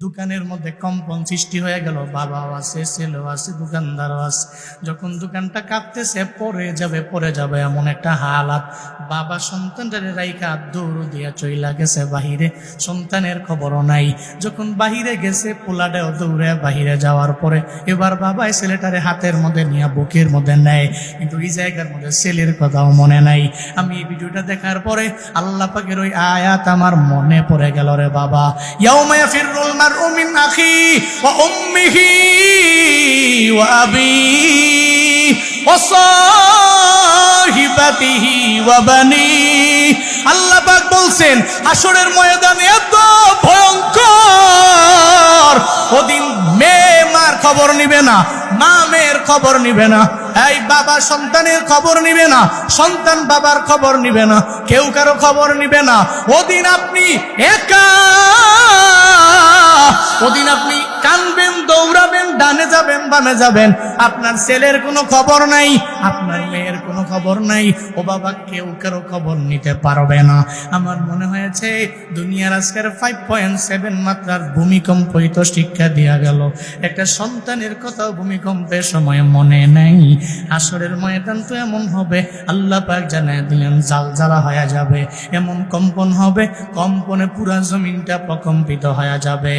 দোকানের মধ্যে কম্পন সৃষ্টি হয়ে গেল। বাবাও আছে, ছেলেও আছে, দোকানদারও আছে। যখন দোকানটা কাঁপতেছে, পড়ে যাবে এমন একটা হালাত। বাবা সন্তানটার রাইখা দৌড় দিয়া চইলা গেছে বাহিরে, সন্তানের খবরও নাই। যখন বাহিরে গেছে, পোলাটাও দৌড়ে বাহিরে যাওয়ার পরে এবার বাবাই ছেলেটারে হাতের মধ্যে নিয়ে বুকের মধ্যে নেয়, কিন্তু এই জায়গার মধ্যে ছেলের কথাও মনে নাই। আমি এই ভিডিওটা দেখার পরে আল্লাহ পাকের ওই আয়াত আমার মনে পড়ে গেল রে বাবা। ইয়াউমা ইয়াফিরুল মারউ মিন আখি ওয়া উম্মিহি ওয়া আবিহি ওয়া সাহিবাতিহি ওয়া বানি। আল্লাহ পাক বলছেন হাসরের ময়দানে এত ভয়ঙ্কর, ওদিন মেয়ে মার খবর নিবে না, মা মেয়ের খবর নিবে না, এই বাবা সন্তানের খবর নিবে না, সন্তান বাবার খবর নিবে না, কেউ কারো খবর নিবে না। ওদিন আপনি একা, ওদিন আপনি কানবেন, দৌড়াবেন, ডানে যাবেন, বামে যাবেন, আপনার ছেলের কোনো খবর নাই, আপনার মেয়ের কোনো খবর নাই। ও বাবা, কেউ কারো খবর নিতে পারবে না। আমার মনে হয়েছে দুনিয়ার আজকের 5.7 মাত্রার ভূমিকম্পই তো শিক্ষা দেয়া গেল। একটা সন্তানের কথাও ভূমিকম্পের সময় মনে নাই। আসরের ময়দান তো এমন হবে, আল্লাহ পাক জানায় দিলেন জালজালা হয়ে যাবে, এমন কম্পন হবে, কম্পনে পুরা জমিনটা প্রকম্পিত হয়ে যাবে।